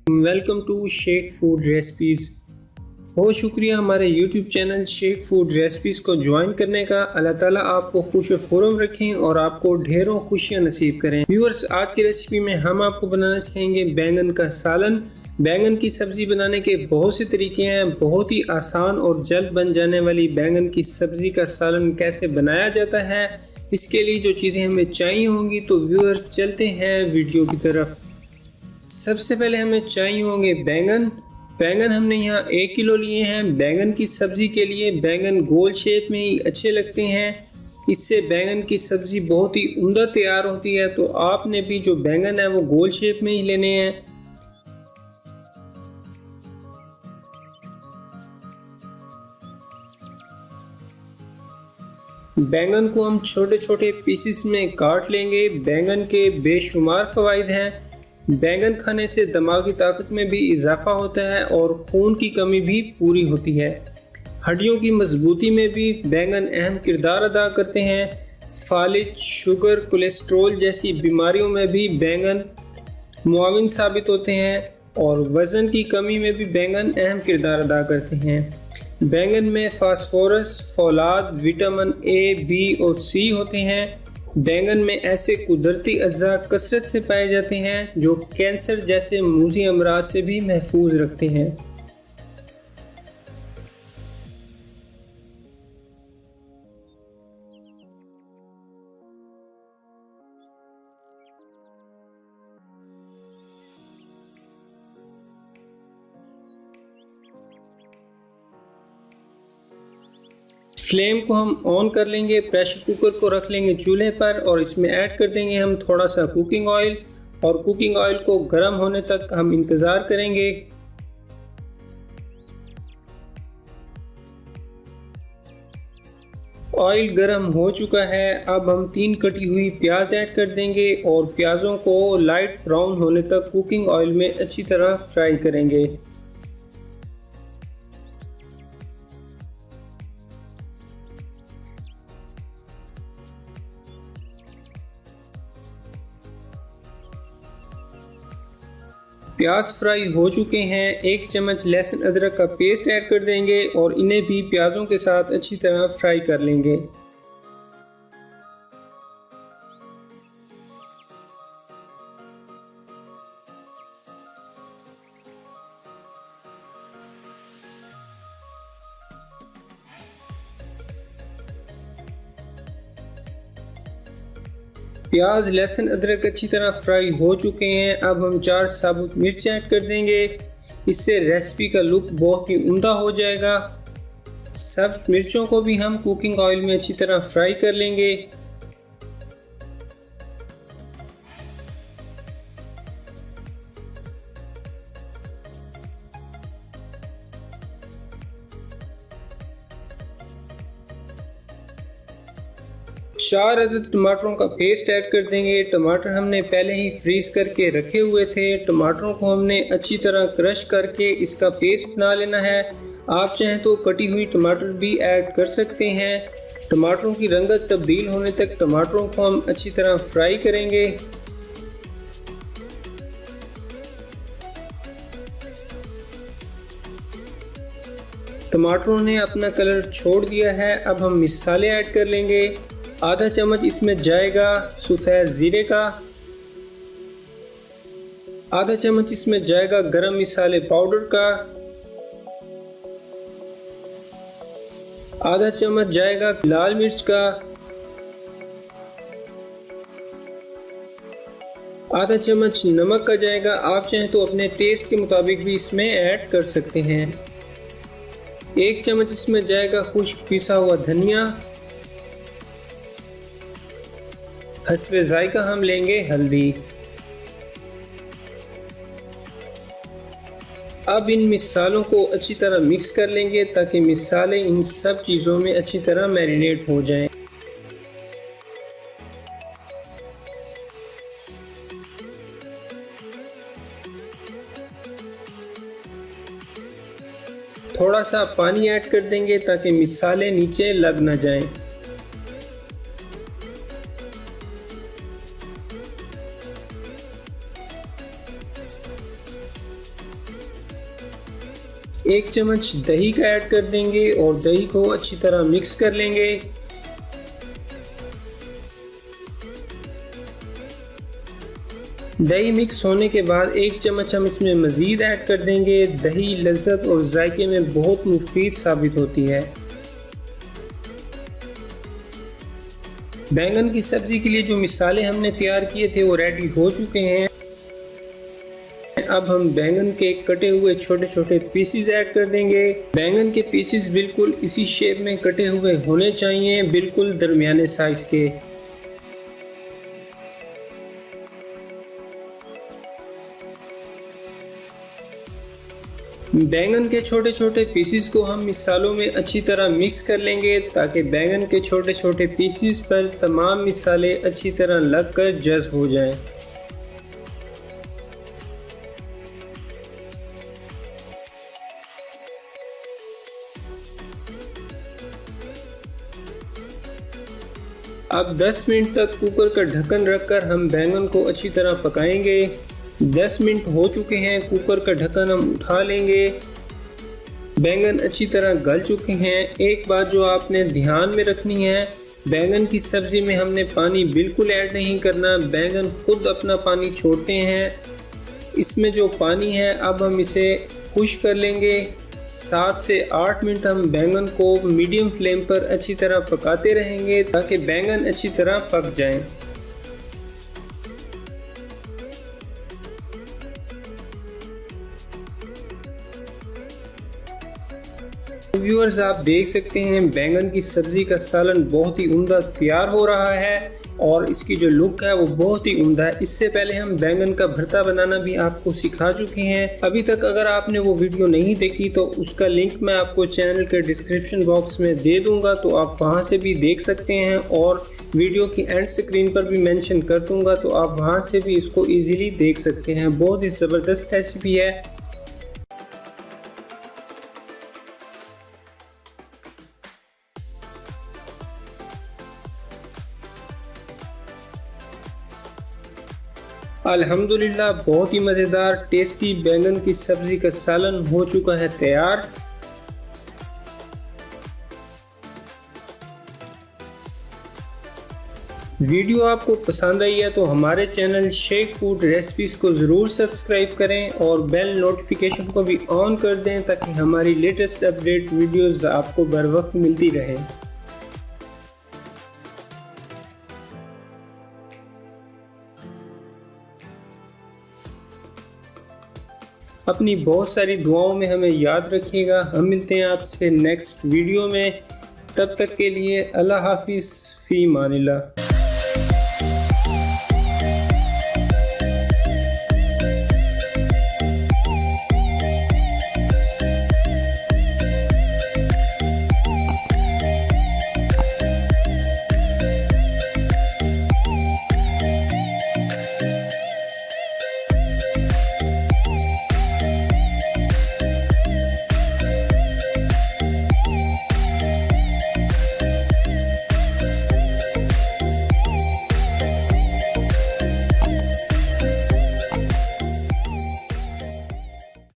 Welcome to Shaikh food recipes. बहुत शुक्रिया हमारे YouTube channel Shaikh food recipes को ज्वाइन करने का। अल्लाह ताला आपको खुश खुर्रम रखें और आपको ढेरों खुशियां नसीब करें। व्यूअर्स, आज की रेसिपी में हम आपको बनाना चाहेंगे बैंगन का सालन। बैंगन की सब्ज़ी बनाने के बहुत से तरीके हैं। बहुत ही आसान और जल्द बन जाने वाली बैंगन की सब्ज़ी का सालन कैसे बनाया जाता है, इसके लिए जो चीज़ें हमें चाहिए होंगी, तो व्यूअर्स चलते हैं वीडियो की तरफ। सबसे पहले हमें चाहिए होंगे बैंगन हमने यहाँ 1 किलो लिए हैं। बैंगन की सब्ज़ी के लिए बैंगन गोल शेप में ही अच्छे लगते हैं, इससे बैंगन की सब्ज़ी बहुत ही उम्दा तैयार होती है। तो आपने भी जो बैंगन है वो गोल शेप में ही लेने हैं। बैंगन को हम छोटे छोटे पीसेस में काट लेंगे। बैंगन के बेशुमार फ़वाइद हैं। बैंगन खाने से दिमागी ताकत में भी इजाफा होता है और खून की कमी भी पूरी होती है। हड्डियों की मजबूती में भी बैंगन अहम किरदार अदा करते हैं। फालिज, शुगर, कोलेस्ट्रॉल जैसी बीमारियों में भी बैंगन मुआविन साबित होते हैं और वज़न की कमी में भी बैंगन अहम किरदार अदा करते हैं। बैंगन में फास्फोरस, फौलाद, विटामिन ए, बी और सी होते हैं। बैंगन में ऐसे कुदरती अज्जा कसरत से पाए जाते हैं जो कैंसर जैसे मूजी अमराज से भी महफूज रखते हैं। फ्लेम को हम ऑन कर लेंगे। प्रेशर कुकर को रख लेंगे चूल्हे पर और इसमें ऐड कर देंगे हम थोड़ा सा कुकिंग ऑयल, और कुकिंग ऑयल को गर्म होने तक हम इंतज़ार करेंगे। ऑयल गर्म हो चुका है। अब हम 3 कटी हुई प्याज ऐड कर देंगे और प्याज़ों को लाइट ब्राउन होने तक कुकिंग ऑयल में अच्छी तरह फ्राई करेंगे। प्याज फ्राई हो चुके हैं। 1 चम्मच लहसुन अदरक का पेस्ट ऐड कर देंगे और इन्हें भी प्याज़ों के साथ अच्छी तरह फ्राई कर लेंगे। प्याज, लहसुन, अदरक अच्छी तरह फ्राई हो चुके हैं। अब हम 4 साबुत मिर्च ऐड कर देंगे। इससे रेसिपी का लुक बहुत ही उम्दा हो जाएगा। सब मिर्चों को भी हम कुकिंग ऑयल में अच्छी तरह फ्राई कर लेंगे। चार अदद टमाटरों का पेस्ट ऐड कर देंगे। टमाटर हमने पहले ही फ्रीज करके रखे हुए थे। टमाटरों को हमने अच्छी तरह क्रश करके इसका पेस्ट बना लेना है। आप चाहें तो कटी हुई टमाटर भी ऐड कर सकते हैं। टमाटरों की रंगत तब्दील होने तक टमाटरों को हम अच्छी तरह फ्राई करेंगे। टमाटरों ने अपना कलर छोड़ दिया है। अब हम मसाले ऐड कर लेंगे। आधा चम्मच इसमें जाएगा सफ़ेद ज़ीरे का, आधा चम्मच इसमें जाएगा गरम मसाले पाउडर का, आधा चम्मच जाएगा लाल मिर्च का, आधा चम्मच नमक का जाएगा। आप चाहें तो अपने टेस्ट के मुताबिक भी इसमें ऐड कर सकते हैं। 1 चम्मच इसमें जाएगा खुश्क पिसा हुआ धनिया। हस्बे जायका हम लेंगे हल्दी। अब इन मिसालों को अच्छी तरह मिक्स कर लेंगे ताकि मिसालें इन सब चीज़ों में अच्छी तरह मैरिनेट हो जाएं। थोड़ा सा पानी ऐड कर देंगे ताकि मिसालें नीचे लग ना जाएं। 1 चम्मच दही का ऐड कर देंगे और दही को अच्छी तरह मिक्स कर लेंगे। दही मिक्स होने के बाद 1 चम्मच हम इसमें मज़ीद ऐड कर देंगे। दही लज़्ज़त और जायके में बहुत मुफीद साबित होती है। बैंगन की सब्ज़ी के लिए जो मिसाले हमने तैयार किए थे वो रेडी हो चुके हैं। अब हम बैंगन के कटे हुए छोटे छोटे पीसेस ऐड कर देंगे। बैंगन के पीसेस बिल्कुल इसी शेप में कटे हुए होने चाहिए, बिल्कुल दरमियाने साइज़ के। बैंगन के छोटे छोटे पीसेस को हम मिसालों में अच्छी तरह मिक्स कर लेंगे ताकि बैंगन के छोटे छोटे पीसेस पर तमाम मिसाले अच्छी तरह लगकर जज़्ब हो जाएं। अब 10 मिनट तक कुकर का ढक्कन रखकर हम बैंगन को अच्छी तरह पकाएंगे। 10 मिनट हो चुके हैं, कुकर का ढक्कन हम उठा लेंगे। बैंगन अच्छी तरह गल चुके हैं। एक बात जो आपने ध्यान में रखनी है, बैंगन की सब्ज़ी में हमने पानी बिल्कुल ऐड नहीं करना, बैंगन खुद अपना पानी छोड़ते हैं। इसमें जो पानी है अब हम इसे खुश कर लेंगे। 7 से 8 मिनट हम बैंगन को मीडियम फ्लेम पर अच्छी तरह पकाते रहेंगे ताकि बैंगन अच्छी तरह पक जाएं। व्यूअर्स, आप देख सकते हैं बैंगन की सब्ज़ी का सालन बहुत ही उम्दा तैयार हो रहा है और इसकी जो लुक है वो बहुत ही उम्दा है। इससे पहले हम बैंगन का भरता बनाना भी आपको सिखा चुके हैं। अभी तक अगर आपने वो वीडियो नहीं देखी तो उसका लिंक मैं आपको चैनल के डिस्क्रिप्शन बॉक्स में दे दूंगा, तो आप वहां से भी देख सकते हैं और वीडियो की एंड स्क्रीन पर भी मेंशन कर दूंगा, तो आप वहां से भी इसको ईजिली देख सकते हैं। बहुत ही ज़बरदस्त रेसिपी है। अल्हम्दुलिल्लाह बहुत ही मज़ेदार टेस्टी बैंगन की सब्ज़ी का सालन हो चुका है तैयार। वीडियो आपको पसंद आई है तो हमारे चैनल शेख फूड रेसिपीज़ को ज़रूर सब्सक्राइब करें और बेल नोटिफिकेशन को भी ऑन कर दें ताकि हमारी लेटेस्ट अपडेट वीडियोस आपको बर वक्त मिलती रहे। अपनी बहुत सारी दुआओं में हमें याद रखिएगा। हम मिलते हैं आपसे नेक्स्ट वीडियो में। तब तक के लिए अल्लाह हाफिज़, फ़ी मानिल्लाह।